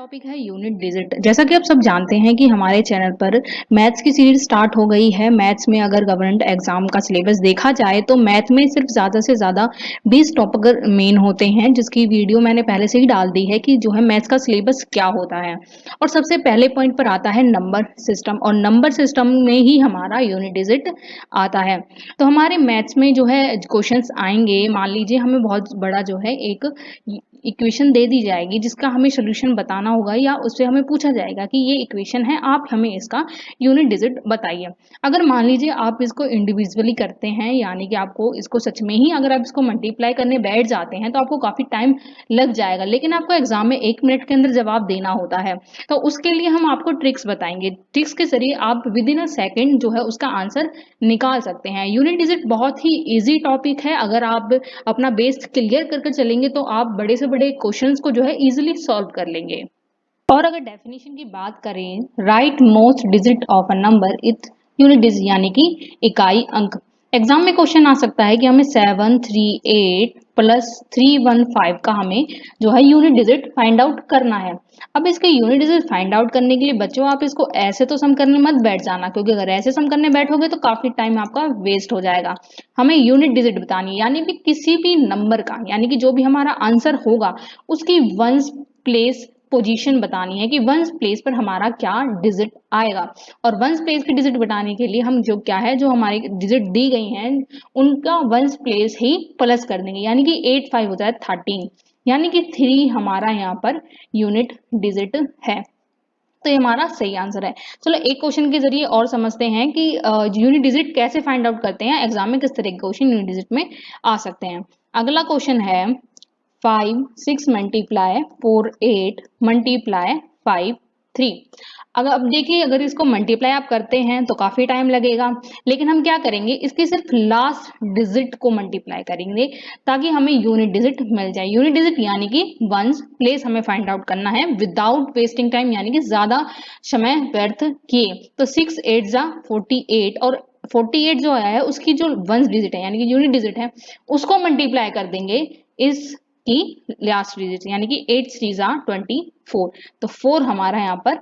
Topic है unit digit. जैसा कि आप सब जानते हैं कि हमारे चैनल पर मैथ्स की सीरीज स्टार्ट हो गई है। मैथ्स में अगर गवर्नमेंट एग्जाम का सिलेबस देखा जाए तो मैथ में सिर्फ ज़्यादा से ज़्यादा 20 टॉपिक मेन होते हैं, जिसकी वीडियो मैंने पहले से ही डाल दी है कि जो है मैथ्स का सिलेबस क्या होता है। और सबसे पहले पॉइंट पर आता है नंबर सिस्टम, और नंबर सिस्टम में ही हमारा यूनिट डिजिट आता है। तो हमारे मैथ्स में जो है क्वेश्चंस आएंगे, मान लीजिए हमें बहुत बड़ा जो है एक इक्वेशन दे दी जाएगी जिसका हमें सोल्यूशन बताना होगा, या उससे हमें पूछा जाएगा कि ये इक्वेशन है, आप हमें इसका यूनिट डिजिट बताइए। अगर मान लीजिए आप इसको इंडिविजुअली करते हैं, यानी कि आपको इसको सच में ही अगर आप इसको मल्टीप्लाई करने बैठ जाते हैं तो आपको काफ़ी टाइम लग जाएगा, लेकिन आपको एग्जाम में 1 मिनट के अंदर जवाब देना होता है। तो उसके लिए हम आपको ट्रिक्स बताएंगे। ट्रिक्स के जरिए आप विद इन अ सेकेंड जो है उसका आंसर निकाल सकते हैं। यूनिट डिजिट बहुत ही ईजी टॉपिक है। अगर आप अपना बेस क्लियर करके चलेंगे तो आप बड़े से बड़े क्वेश्चंस को जो है इजीली सॉल्व कर लेंगे। और अगर डेफिनेशन की बात करें, right most digit of a number it unit digit, यानी कि इकाई अंक। एग्जाम में क्वेश्चन आ सकता है कि हमें 738 प्लस 315 का हमें जो है यूनिट डिजिट फाइंड आउट करना है। अब इसके यूनिट डिजिट फाइंड आउट करने के लिए बच्चों आप इसको ऐसे तो सम करने मत बैठ जाना, क्योंकि अगर ऐसे सम करने बैठोगे तो काफी टाइम आपका वेस्ट हो जाएगा। हमें यूनिट डिजिट बतानी है, यानी कि किसी भी नंबर का, यानी कि जो भी हमारा आंसर होगा उसकी वंस प्लेस पोजीशन बतानी है कि वंस प्लेस पर हमारा क्या डिजिट आएगा। और वंस प्लेस की डिजिट बताने के लिए हम जो क्या है, जो हमारी डिजिट दी गई हैं उनका वंस प्लेस ही प्लस कर देंगे, यानी कि 8 5 होता है 13, यानी कि 3 हमारा यहाँ पर यूनिट डिजिट है। तो ये हमारा सही आंसर है। चलो एक क्वेश्चन के जरिए और समझते हैं कि यूनिट डिजिट कैसे फाइंड आउट करते हैं, एग्जाम में किस तरह के क्वेश्चन यूनिट डिजिट में आ सकते हैं। अगला क्वेश्चन है 5 6 मल्टीप्लाई 4 8 मल्टीप्लाई 5 3। अगर अब देखिए, अगर इसको मल्टीप्लाई आप करते हैं तो काफी टाइम लगेगा, लेकिन हम क्या करेंगे, इसकी सिर्फ लास्ट डिजिट को मल्टीप्लाई करेंगे ताकि हमें यूनिट डिजिट मिल जाए। यूनिट डिजिट यानी कि वंस प्लेस हमें फाइंड आउट करना है विदाउट वेस्टिंग टाइम, यानी कि ज्यादा समय व्यर्थ किए। तो 6 8 जा 48, और 48 जो आया है उसकी जो वंस डिजिट है यानी कि यूनिट डिजिट है उसको मल्टीप्लाई कर देंगे इस की लास्ट डिजिट, यानी कि 8 3 जा 24। तो 4 हमारा यहाँ पर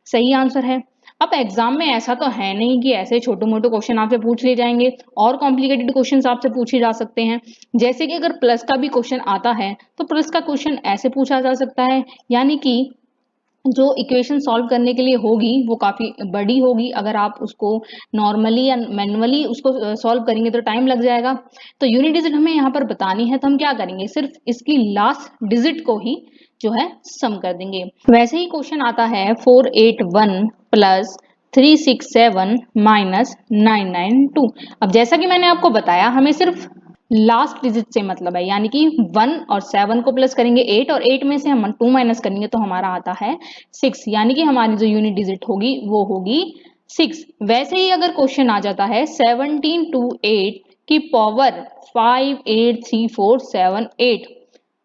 सही आंसर है। अब एग्जाम में ऐसा तो है नहीं कि ऐसे छोटे मोटे क्वेश्चन आपसे पूछ लिए जाएंगे, और कॉम्प्लिकेटेड क्वेश्चन आपसे पूछे जा सकते हैं। जैसे कि अगर प्लस का भी क्वेश्चन आता है तो प्लस का क्वेश्चन ऐसे पूछा जा सकता है, यानी कि जो इक्वेशन सॉल्व करने के लिए होगी वो काफी बड़ी होगी। अगर आप उसको नॉर्मली या मैनुअली उसको सॉल्व करेंगे तो टाइम लग जाएगा। तो यूनिट डिजिट हमें यहाँ पर बतानी है, तो हम क्या करेंगे, सिर्फ इसकी लास्ट डिजिट को ही जो है सम कर देंगे। वैसे ही क्वेश्चन आता है 481 प्लस 367 माइनस 992। अब जैसा कि मैंने आपको बताया, हमें सिर्फ लास्ट डिजिट से मतलब है, यानी कि 1 और 7 को प्लस करेंगे 8, और 8 में से हम 2 माइनस करेंगे तो हमारा आता है 6, यानी कि हमारी जो यूनिट डिजिट होगी वो होगी 6। वैसे ही अगर क्वेश्चन आ जाता है 17 टू 8 की पावर 5 8 3 4 7 8,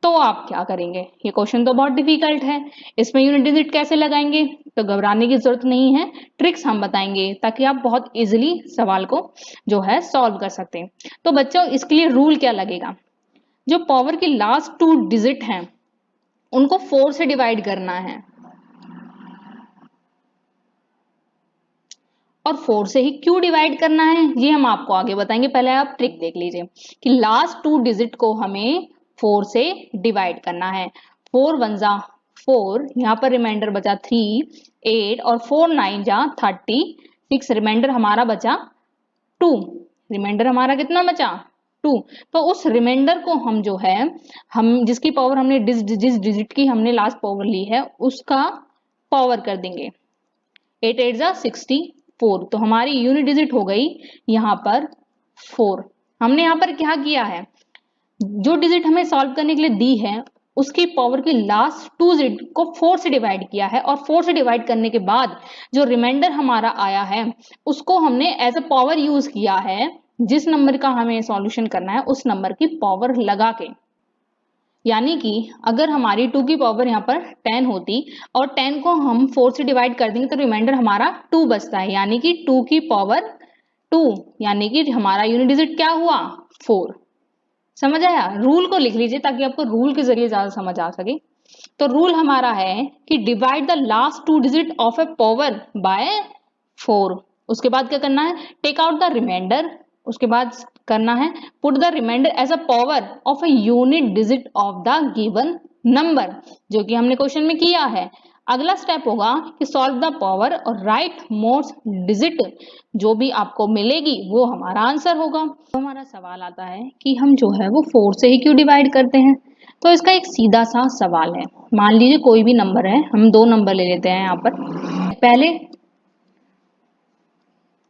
तो आप क्या करेंगे। ये क्वेश्चन तो बहुत डिफिकल्ट है, इसमें यूनिट डिजिट कैसे लगाएंगे। तो घबराने की जरूरत नहीं है, ट्रिक्स हम बताएंगे ताकि आप बहुत इजीली सवाल को जो है सॉल्व कर सकते हैं। तो बच्चों इसके लिए रूल क्या लगेगा, जो पावर की लास्ट 2 डिजिट हैं उनको 4 से डिवाइड करना है, और 4 से ही क्यों डिवाइड करना है ये हम आपको आगे बताएंगे। पहले आप ट्रिक देख लीजिए कि लास्ट 2 डिजिट को हमें 4 से डिवाइड करना है। 4 1 जा 4, यहाँ पर रिमाइंडर बचा 3 8, और 4 9 जा 36, रिमाइंडर हमारा बचा 2। रिमाइंडर हमारा कितना बचा 2। तो उस रिमाइंडर को हम जो है, हम जिसकी पावर हमने जिस डिजिट की हमने लास्ट पावर ली है उसका पावर कर देंगे। 8 8 जा 64, तो हमारी यूनिट डिजिट हो गई यहाँ पर 4। हमने यहाँ पर क्या किया है, जो डिजिट हमें सॉल्व करने के लिए दी है उसकी पावर की लास्ट 2 डिजिट को 4 से डिवाइड किया है, और 4 से डिवाइड करने के बाद जो रिमाइंडर हमारा आया है उसको हमने एज अ पावर यूज किया है। जिस नंबर का हमें सॉल्यूशन करना है उस नंबर की पावर लगा के, यानी कि अगर हमारी 2 की पावर यहाँ पर 10 होती और 10 को हम 4 से डिवाइड कर देंगे तो रिमाइंडर हमारा 2 बचता है, यानी कि 2 की पावर 2, यानी कि हमारा यूनिट डिजिट क्या हुआ 4। समझ आया। रूल को लिख लीजिए ताकि आपको रूल के जरिए ज्यादा समझ आ सके। तो रूल हमारा है कि divide the last 2 digit of A power bye 4। उसके बाद क्या करना है, टेक आउट द रिमाइंडर। उसके बाद करना है put the remainder as a power of a unit digit of the given number, जो कि हमने क्वेश्चन में किया है। अगला स्टेप होगा कि सॉल्व द पावर और राइट मोस्ट डिजिट, जो भी आपको मिलेगी वो हमारा आंसर होगा। तो हमारा सवाल आता है कि हम जो है वो 4 से ही क्यों डिवाइड करते हैं। तो इसका एक सीधा सा सवाल है। मान लीजिए कोई भी नंबर है, हम 2 नंबर ले लेते हैं यहाँ पर। पहले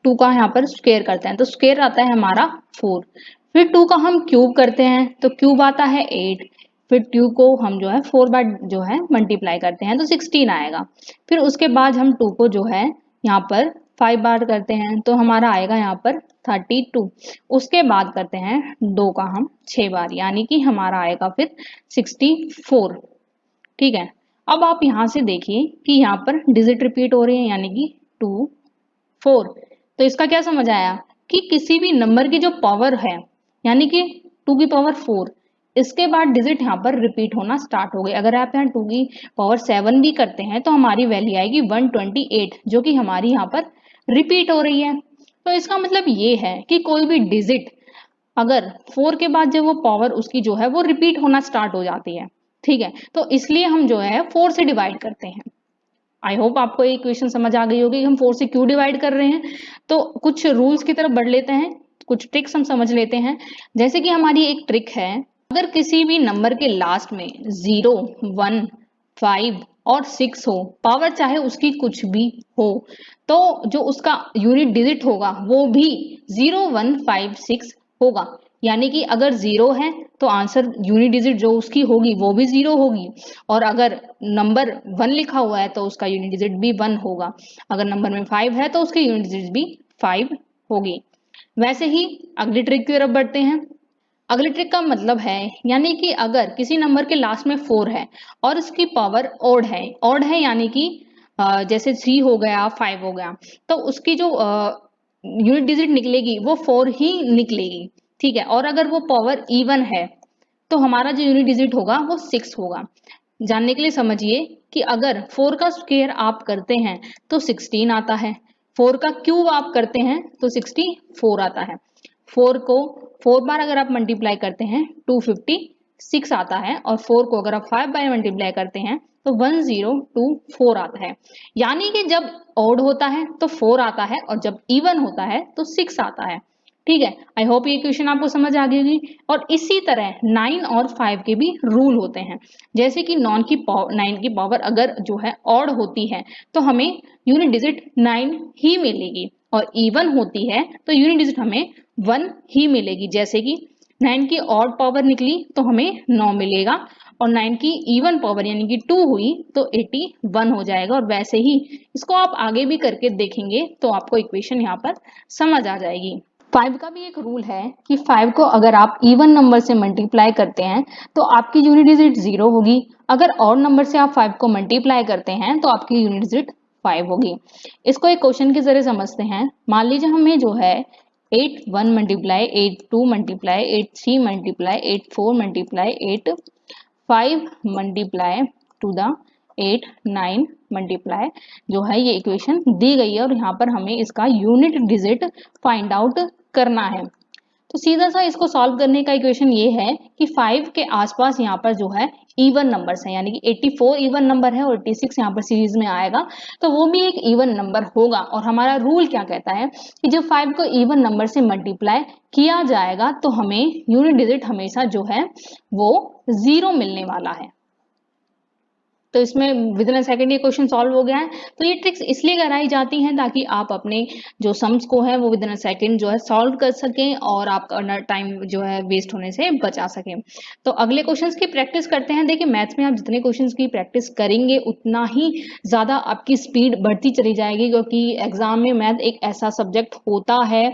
2 का यहाँ पर स्क्वायर करते हैं, तो स्क्वायर आता है हमारा 4। फिर 2 का हम क्यूब करते हैं, तो क्यूब आता है 8। फिर 2 को हम जो है 4 बार जो है मल्टीप्लाई करते हैं तो 16 आएगा। फिर उसके बाद हम 2 को जो है यहाँ पर 5 बार करते हैं तो हमारा आएगा यहाँ पर 32। उसके बाद करते हैं 2 का हम 6 बार, यानी कि हमारा आएगा फिर 64। ठीक है, अब आप यहाँ से देखिए कि यहाँ पर डिजिट रिपीट हो रही है, यानी कि 2 4। तो इसका क्या समझ आया कि किसी भी नंबर की जो पावर है, यानी कि 2 की पावर 4, इसके बाद डिजिट यहाँ पर रिपीट होना स्टार्ट हो गई। अगर आप यहाँ 2 की पावर 7 भी करते हैं तो हमारी वैल्यू आएगी 128, जो कि हमारी यहाँ पर रिपीट हो रही है। तो इसका मतलब ये है कि कोई भी डिजिट अगर 4 के बाद जब वो पावर उसकी जो है वो रिपीट होना स्टार्ट हो जाती है। ठीक है, तो इसलिए हम जो है 4 से डिवाइड करते हैं। आई होप आपको ये क्वेश्चन समझ आ गई होगी कि हम 4 से क्यों डिवाइड कर रहे हैं। तो कुछ रूल्स की तरफ बढ़ लेते हैं, कुछ ट्रिक्स हम समझ लेते हैं। जैसे कि हमारी एक ट्रिक है, अगर किसी भी नंबर के लास्ट में 0, 1, 5 और 6 हो, पावर चाहे उसकी कुछ भी हो, तो जो उसका यूनिट डिजिट होगा वो भी 0, 1, 5, 6 होगा। यानी कि अगर 0 है तो आंसर यूनिट डिजिट जो उसकी होगी वो भी 0 होगी, और अगर नंबर 1 लिखा हुआ है तो उसका यूनिट डिजिट भी 1 होगा। अगर नंबर में 5 है तो उसकी यूनिट डिजिट भी 5 होगी। वैसे ही अगली ट्रिक की तरफ बढ़ते हैं। अगली ट्रिक का मतलब है, यानी कि अगर किसी नंबर के लास्ट में 4 है और उसकी पावर ऑड है यानी कि जैसे 3 हो गया, 5 हो गया, तो उसकी जो यूनिट डिजिट निकलेगी वो 4 ही निकलेगी। ठीक है, और अगर वो पावर इवन है तो हमारा जो यूनिट डिजिट होगा वो 6 होगा। जानने के लिए समझिए कि अगर 4 का स्क्वायर आप करते हैं तो 16 आता है, 4 का क्यूब आप करते हैं तो 64 आता है, 4 को 4 बार अगर आप मल्टीप्लाई करते हैं 256 आता है, और 4 को अगर आप 5 बार मल्टीप्लाई करते हैं तो 1024 आता है। यानी कि जब ऑड होता है तो 4 आता है और जब इवन होता है तो 6 आता है। ठीक है, आई होप ये क्वेश्चन आपको समझ आ गई होगी। और इसी तरह 9 और 5 के भी रूल होते हैं। जैसे कि 9 की पावर अगर जो है ऑड होती है तो हमें यूनिट डिजिट 9 ही मिलेगी, और इवन होती है तो यूनिट डिजिट हमें 1 ही मिलेगी। जैसे कि 9 की ऑड पावर निकली तो हमें 9 मिलेगा, और 9 की इवन पावर यानी कि 2 हुई तो 81 हो जाएगा। और वैसे ही इसको आप आगे भी करके देखेंगे तो आपको इक्वेशन यहाँ पर समझ आ जाएगी। 5 का भी एक रूल है कि 5 को अगर आप इवन नंबर से मल्टीप्लाई करते हैं तो आपकी यूनिट डिजिट 0 होगी। अगर ऑड नंबर से आप 5 को मल्टीप्लाई करते हैं तो आपकी यूनिट डिजिट 5 होगी। इसको एक क्वेश्चन के जरिए समझते हैं। मान लीजिए हमें जो है 8 1 multiply 8 2 multiply 8 3 multiply 8 4 multiply 8 5 multiply two the 8 9 multiply जो है ये इक्वेशन दी गई है, और यहाँ पर हमें इसका यूनिट डिजिट फाइंड आउट करना है। तो सीधा सा इसको सॉल्व करने का इक्वेशन ये है कि 5 के आसपास यहाँ पर जो है इवन नंबर्स हैं, यानी कि 84 इवन नंबर है और 86 यहाँ पर सीरीज में आएगा, तो वो भी एक इवन नंबर होगा। और हमारा रूल क्या कहता है कि जब 5 को इवन नंबर से मल्टीप्लाई किया जाएगा तो हमें यूनिट डिजिट हमेशा जो है वो 0 मिलने वाला है। तो इसमें विद इन अ सेकंड ये क्वेश्चन सॉल्व हो गया है। तो ये ट्रिक्स इसलिए कराई जाती हैं ताकि आप अपने जो सम्स को है वो विद इन अ सेकंड जो है सॉल्व कर सकें और आपका टाइम जो है वेस्ट होने से बचा सकें। तो अगले क्वेश्चंस की प्रैक्टिस करते हैं। देखिए मैथ्स में आप जितने क्वेश्चंस की प्रैक्टिस करेंगे उतना ही ज़्यादा आपकी स्पीड बढ़ती चली जाएगी, क्योंकि एग्जाम में मैथ एक ऐसा सब्जेक्ट होता है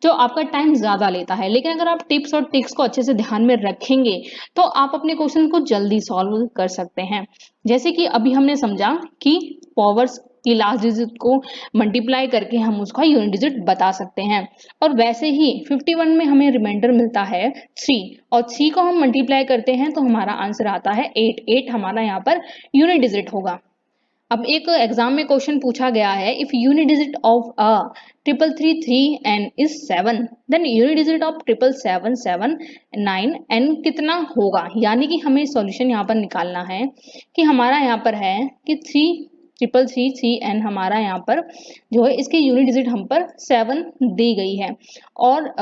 जो आपका टाइम ज़्यादा लेता है। लेकिन अगर आप टिप्स और ट्रिक्स को अच्छे से ध्यान में रखेंगे तो आप अपने क्वेश्चन को जल्दी सॉल्व कर सकते हैं। जैसे कि अभी हमने समझा कि पावर्स कि लास्ट डिजिट को मल्टीप्लाई करके हम उसका यूनिट डिजिट बता सकते हैं। और वैसे ही 51 में हमें रिमाइंडर मिलता है 3 और 3 को हम मल्टीप्लाई करते हैं तो हमारा आंसर आता है 8। 8 हमारा यहाँ पर यूनिट डिजिट होगा। अब एक एग्जाम में क्वेश्चन पूछा गया है, if unit digit of a 333 is 7 then unit digit of 777 n कितना होगा। यानी कि हमें सॉल्यूशन यहाँ पर निकालना है कि हमारा यहाँ पर है कि 33333 हमारा यहाँ पर जो है इसकी यूनिट डिजिट हम पर 7 दी गई है। और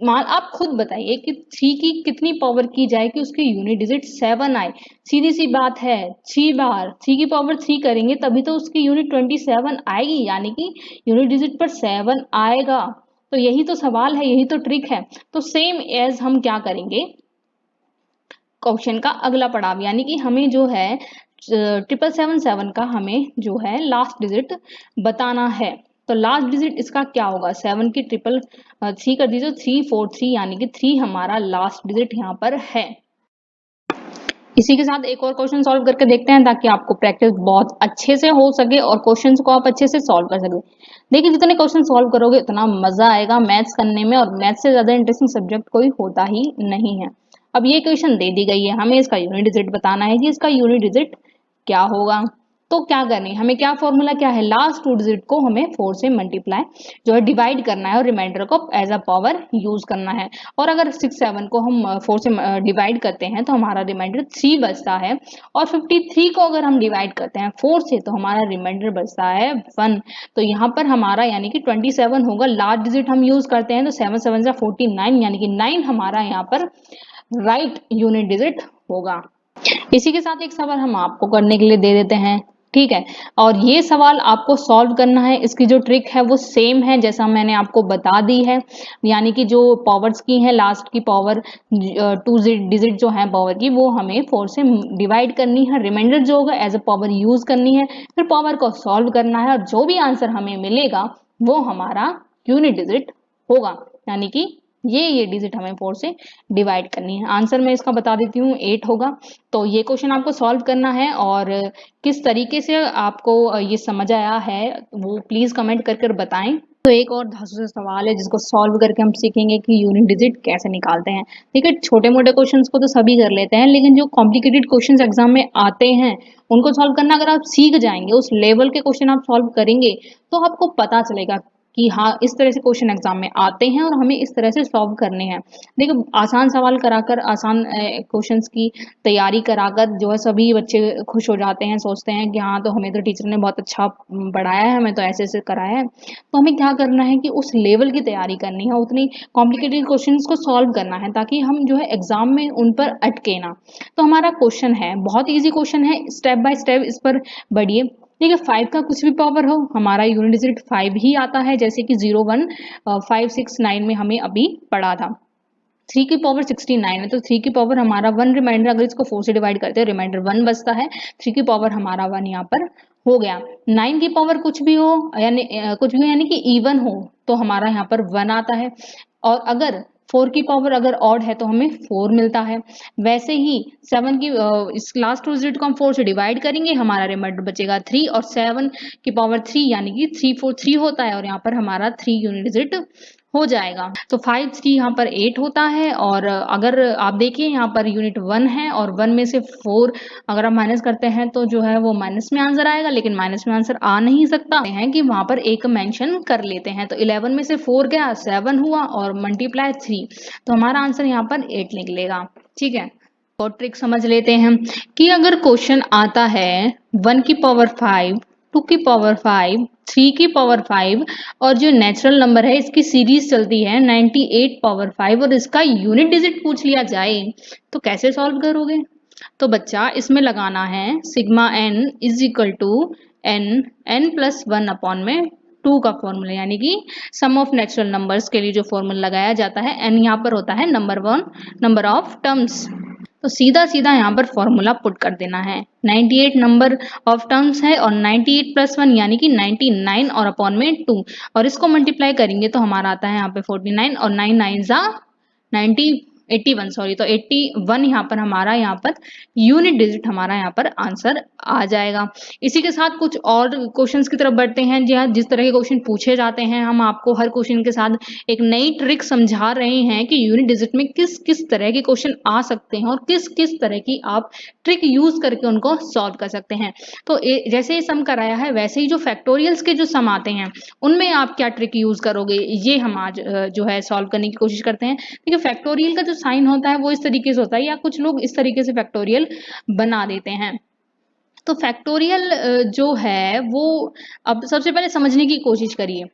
मान आप खुद बताइए कि 3 की कितनी पावर की जाए कि उसकी यूनिट डिजिट 7 आए। सीधी सी बात है, 3 बार 3 की पावर 3 करेंगे तभी तो उसकी यूनिट 27 आएगी, यानी कि यूनिट डिजिट पर 7 आएगा। तो यही तो सवाल है, यही तो ट्रिक है। तो सेम एज हम क्या करेंगे, क्वेश्चन का अगला पड़ाव, यानी कि हमें जो है 777 का हमें जो है लास्ट डिजिट बताना है। तो लास्ट डिजिट इसका क्या होगा, 7 की 3 कर दीजिए 343, यानी कि 3 हमारा लास्ट डिजिट यहाँ पर है। इसी के साथ एक और क्वेश्चन सॉल्व करके देखते हैं ताकि आपको प्रैक्टिस बहुत अच्छे से हो सके और क्वेश्चंस को आप अच्छे से सॉल्व कर सके। देखिए जितने क्वेश्चन सॉल्व करोगे उतना मजा आएगा मैथ्स करने में, और मैथ्स से ज्यादा इंटरेस्टिंग सब्जेक्ट कोई होता ही नहीं है। अब ये क्वेश्चन दे दी गई है, हमें इसका यूनिट डिजिट बताना है कि इसका यूनिट डिजिट क्या होगा। तो क्या करनी है हमें, क्या फॉर्मूला क्या है, लास्ट 2 डिजिट को हमें 4 से मल्टीप्लाई जो है डिवाइड करना है और रिमाइंडर को एज अ पावर यूज करना है। और अगर 6 7 को हम 4 से डिवाइड करते हैं तो हमारा रिमाइंडर 3 बचता है, और 53 को अगर हम डिवाइड करते हैं 4 से तो हमारा रिमाइंडर बचता है 1। तो यहाँ पर हमारा यानी कि 27 होगा। लास्ट डिजिट हम यूज करते हैं तो 7 7 जा 49, यानी कि 9 हमारा यहाँ पर राइट यूनिट डिजिट होगा। इसी के साथ एक सवाल हम आपको करने के लिए दे देते हैं, ठीक है। और ये सवाल आपको सॉल्व करना है, इसकी जो ट्रिक है वो सेम है जैसा मैंने आपको बता दी है। यानी कि जो पावर्स की है, लास्ट की पावर 2 डिजिट जो है पावर की, वो हमें 4 से डिवाइड करनी है, रिमाइंडर जो होगा एज अ पावर यूज करनी है, फिर पावर को सॉल्व करना है, और जो भी आंसर हमें मिलेगा वो हमारा यूनिट डिजिट होगा। यानी कि ये डिजिट हमें 4 से डिवाइड करनी है। आंसर मैं इसका बता देती हूँ, 8 होगा। तो ये क्वेश्चन आपको सॉल्व करना है, और किस तरीके से आपको ये समझ आया है वो प्लीज कमेंट करके बताएं। तो एक और धांसू से सवाल है जिसको सॉल्व करके हम सीखेंगे कि यूनिट डिजिट कैसे निकालते हैं। देखिए छोटे मोटे क्वेश्चंस को तो सभी कर लेते हैं, लेकिन जो कॉम्प्लिकेटेड क्वेश्चंस एग्जाम में आते हैं उनको सॉल्व करना अगर आप सीख जाएंगे, उस लेवल के क्वेश्चन आप सॉल्व करेंगे तो आपको पता चलेगा कि हाँ इस तरह से क्वेश्चन एग्जाम में आते हैं और हमें इस तरह से सॉल्व करने हैं। देखिए आसान सवाल कराकर, आसान क्वेश्चंस की तैयारी कराकर जो है सभी बच्चे खुश हो जाते हैं, सोचते हैं कि हाँ तो हमें तो टीचर ने बहुत अच्छा पढ़ाया है, हमें तो ऐसे ऐसे कराया है। तो हमें क्या करना है कि उस लेवल की तैयारी करनी है, उतनी कॉम्प्लिकेटेड क्वेश्चंस को सॉल्व करना है ताकि हम जो है एग्जाम में उन पर अटके ना। तो हमारा क्वेश्चन है बहुत ईजी क्वेश्चन है, स्टेप बाय स्टेप इस पर बढ़िए। देखिए 5 का कुछ भी पावर हो हमारा यूनिट डिजिट 5 ही आता है, जैसे कि 0 1 5 6 9 में हमें अभी पढ़ा था। 3 की पावर 69 है तो 3 की पावर हमारा 1, रिमाइंडर अगर इसको 4 से डिवाइड करते हैं रिमाइंडर 1 बचता है, 3 की पावर हमारा 1 यहाँ पर हो गया। 9 की पावर कुछ भी हो, यानी कुछ भी यानी कि इवन हो तो हमारा यहाँ पर 1 आता है, और अगर 4 की पावर अगर ऑड है तो हमें 4 मिलता है। वैसे ही 7 की इस लास्ट टू डिजिट को हम 4 से डिवाइड करेंगे, हमारा रिमाइंडर बचेगा 3, और 7 की पावर 3 यानी कि 343 होता है, और यहाँ पर हमारा 3 यूनिट डिजिट हो जाएगा। तो 5 3 यहाँ पर 8 होता है, और अगर आप देखिए यहाँ पर यूनिट 1 है और 1 में से 4 अगर आप माइनस करते हैं तो जो है वो माइनस में आंसर आएगा, लेकिन माइनस में आंसर आ नहीं सकता है कि वहां पर एक मेंशन कर लेते हैं। तो 11 में से 4 गया 7 हुआ और मल्टीप्लाई 3, तो हमारा आंसर यहाँ पर 8 निकलेगा। ठीक है, और ट्रिक समझ लेते हैं कि अगर क्वेश्चन आता है 1 की पावर 5, 2 की पावर 5, 3 की पावर 5, और जो नेचुरल नंबर है इसकी सीरीज चलती है 98 पावर 5, और इसका यूनिट डिजिट पूछ लिया जाए तो कैसे सॉल्व करोगे। तो बच्चा इसमें लगाना है sigma n is equal to n plus 1 upon में 2 का फॉर्मूला, यानी कि सम ऑफ नेचुरल नंबर्स के लिए जो फॉर्मूला लगाया जाता है, n यहाँ पर होता है नंबर ऑफ टर्म्स। तो सीधा सीधा यहाँ पर फॉर्मूला पुट कर देना है। 98 नंबर ऑफ टर्म्स है और 98 प्लस 1 यानी कि 99 और अपॉन में 2, और इसको मल्टीप्लाई करेंगे तो हमारा आता है यहाँ पे 49, और 9 9 जा 90 81 सॉरी, तो 81 यहाँ पर हमारा यहाँ पर यूनिट डिजिट हमारा यहाँ पर आंसर आ जाएगा। इसी के साथ कुछ और क्वेश्चंस की तरफ बढ़ते हैं। जी हाँ, जिस तरह के क्वेश्चन पूछे जाते हैं, हम आपको हर क्वेश्चन के साथ एक नई ट्रिक समझा रहे हैं कि यूनिट डिजिट में किस किस तरह के क्वेश्चन आ सकते हैं और किस किस तरह की आप ट्रिक यूज करके उनको सॉल्व कर सकते हैं। तो जैसे ये सम कराया है, वैसे ही जो फैक्टोरियल्स के जो सम आते हैं उनमें आप क्या ट्रिक यूज करोगे, ये हम आज जो है सॉल्व करने की कोशिश करते हैं। देखिए फैक्टोरियल का जो साइन होता है वो इस तरीके से होता है, या कुछ लोग इस तरीके से फैक्टोरियल बना देते हैं। तो फैक्टोरियल जो है वो, अब सबसे पहले समझने की कोशिश करिए।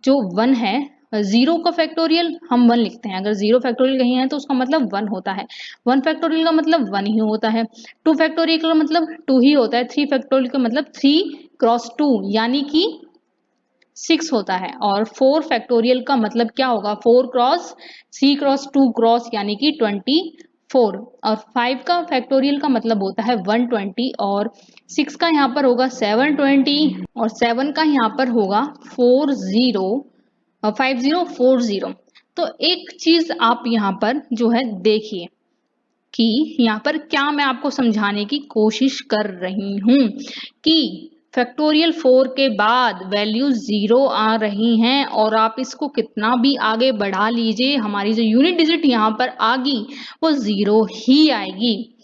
जो 1 है, 0 का फैक्टोरियल हम 1 लिखते हैं। अगर 0 फैक्टोरियल कहीं है तो उसका मतलब 1 होता है। 1 फैक्टोरियल का मतलब 1 ही होता है। 2 फैक्टोरियल का मतलब 2 ही होता है। 3 फैक्टोरियल का मतलब 3 क्रॉस 2 यानी कि 6 होता है। और 4 फैक्टोरियल का मतलब क्या होगा, 4 क्रॉस 3 क्रॉस 2 क्रॉस यानी कि 24। और 5 का फैक्टोरियल का मतलब होता है 120, और 6 का यहाँ पर होगा 720, और 7 का यहाँ पर होगा 5040। तो एक चीज आप यहाँ पर जो है देखिए कि यहाँ पर क्या मैं आपको समझाने की कोशिश कर रही हूँ कि फैक्टोरियल 4 के बाद वैल्यू 0 आ रही हैं, और आप इसको कितना भी आगे बढ़ा लीजिए, हमारी जो यूनिट डिजिट यहाँ पर आगी वो 0 ही आएगी।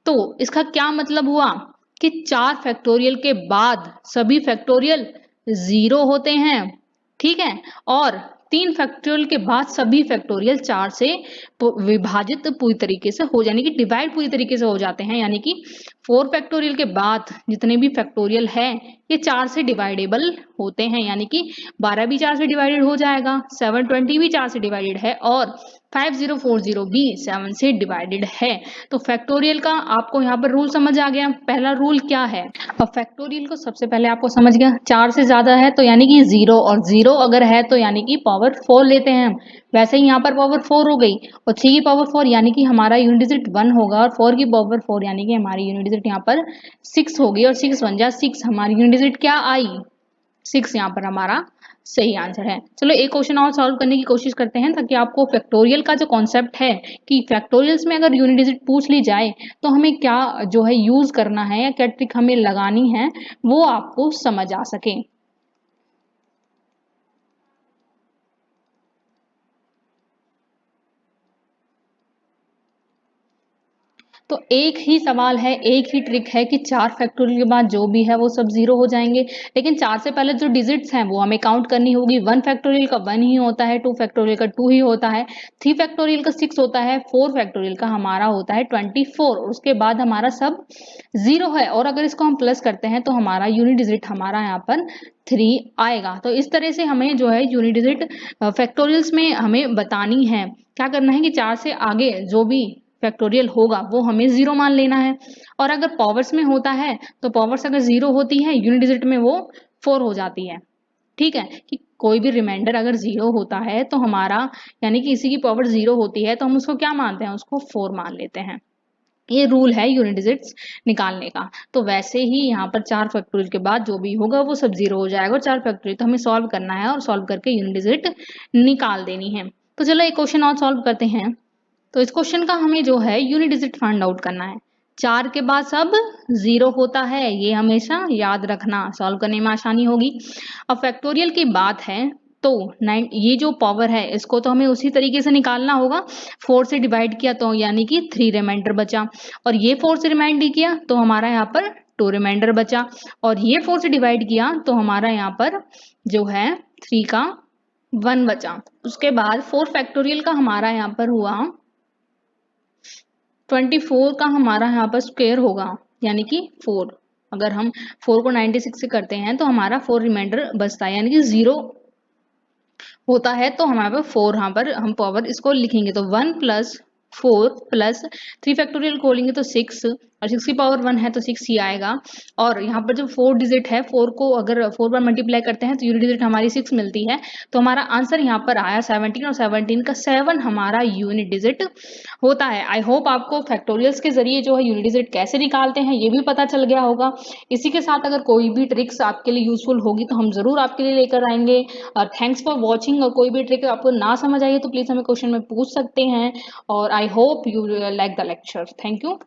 तो इसका क्या मतलब हुआ कि 4 फैक्टोरियल के बाद सभी फैक्टोरियल 0 होते हैं, ठीक है। और 3 फैक्टोरियल के बाद सभी फैक्टोरियल 4 से विभाजित पूरी तरीके से हो, यानी कि डिवाइड पूरी तरीके से हो जाते हैं। यानी कि 4 फैक्टोरियल के बाद जितने भी फैक्टोरियल है ये 4 से डिवाइडेबल होते हैं। यानी कि 12 भी 4 से डिवाइडेड हो जाएगा, 720 भी 4 से डिवाइडेड है, और 5040 भी 7 से डिवाइडेड है। तो फैक्टोरियल का आपको यहाँ पर रूल समझ आ गया। पहला रूल क्या है, अब फैक्टोरियल को सबसे पहले आपको समझ गया, 4 से ज्यादा है तो यानी कि 0, और 0 अगर है तो यानी कि पावर 4 लेते हैं हम। वैसे ही यहाँ पर पावर 4 हो गई, और 3 की पावर 4 यानी कि हमारा यूनिट डिजिट 1 होगा, और 4 की पावर 4 यानी कि हमारी यूनिट डिजिट यहाँ पर 6 होगी, और 6 बन जा 6, हमारी यूनिट डिजिट क्या आई, 6 यहाँ पर हमारा सही आंसर है। चलो एक क्वेश्चन और सॉल्व करने की कोशिश करते हैं, ताकि आपको फैक्टोरियल का जो कॉन्सेप्ट है कि फैक्टोरियल्स में अगर यूनिट डिजिट पूछ ली जाए तो हमें क्या जो है यूज करना है, या क्या ट्रिक हमें लगानी है, वो आपको समझ आ सके। तो एक ही सवाल है, एक ही ट्रिक है कि 4 फैक्टोरियल के बाद जो भी है वो सब 0 हो जाएंगे, लेकिन 4 से पहले जो डिजिट्स हैं वो हमें काउंट करनी होगी। 1 फैक्टोरियल का 1 ही होता है, 2 फैक्टोरियल का 2 ही होता है, 3 फैक्टोरियल का 6 होता है, 4 फैक्टोरियल का हमारा होता है 24, उसके बाद हमारा सब 0 है। और अगर इसको हम प्लस करते हैं तो हमारा यूनिट डिजिट हमारा यहाँ पर 3 आएगा। तो इस तरह से हमें जो है यूनिट डिजिट फैक्टोरियल्स में हमें बतानी है। क्या करना है कि 4 से आगे जो भी फैक्टोरियल होगा वो हमें 0 मान लेना है। और अगर पावर्स में होता है तो पावर्स अगर 0 होती है, यूनिट डिजिट में वो 4 हो जाती है। ठीक है, कि कोई भी रिमाइंडर अगर 0 होता है तो हमारा, यानी कि इसी की पावर 0 होती है तो हम उसको क्या मानते हैं, उसको 4 मान लेते हैं। ये रूल है यूनिट डिजिट्स निकालने का। तो वैसे ही यहाँ पर 4 फैक्टोरियल के बाद जो भी होगा वो सब 0 हो जाएगा, और 4 फैक्टोरियल तो हमें सॉल्व करना है, और सॉल्व करके यूनिट डिजिट निकाल देनी है। तो चलो एक क्वेश्चन और सॉल्व करते हैं। तो इस क्वेश्चन का हमें जो है यूनिट डिजिट फाइंड आउट करना है। 4 के बाद सब 0 होता है, ये हमेशा याद रखना, सॉल्व करने में आसानी होगी। अब फैक्टोरियल की बात है तो 9, ये जो पावर है इसको तो हमें उसी तरीके से निकालना होगा। 4 से डिवाइड किया तो यानी कि 3 रिमाइंडर बचा, और ये 4 से डिवाइड किया तो हमारा यहाँ पर 2 रिमाइंडर बचा, और ये 4 से डिवाइड किया तो हमारा यहाँ पर जो है 3 का 1 बचा। उसके बाद 4 फैक्टोरियल का हमारा यहाँ पर हुआ 24 का हमारा यहाँ पर स्क्वायर होगा, यानी कि 4। अगर हम 4 को 96 से करते हैं तो हमारा 4 रिमाइंडर बचता है, यानी कि 0 होता है। तो हमारे पास 4 यहाँ पर हम पावर इसको लिखेंगे तो 1 प्लस 4 प्लस 3 फैक्टोरियल खोलेंगे तो 6, और 6 की पावर 1 है तो 6 ही आएगा। और यहाँ पर जो 4 डिजिट है, 4 को अगर 4 बार मल्टीप्लाई करते हैं तो यूनिट डिजिट हमारी 6 मिलती है। तो हमारा आंसर यहाँ पर आया 17, और 17 का 7 हमारा यूनिट डिजिट होता है। आई होप आपको फैक्टोरियल्स के जरिए जो है यूनिट डिजिट कैसे निकालते हैं ये भी पता चल गया होगा। इसी के साथ अगर कोई भी ट्रिक्स आपके लिए यूजफुल होगी तो हम जरूर आपके लिए लेकर आएंगे। Thanks for watching. और कोई भी ट्रिक आपको ना समझ आई है तो प्लीज हमें क्वेश्चन में पूछ सकते हैं। और I hope you like the lecture. Thank you.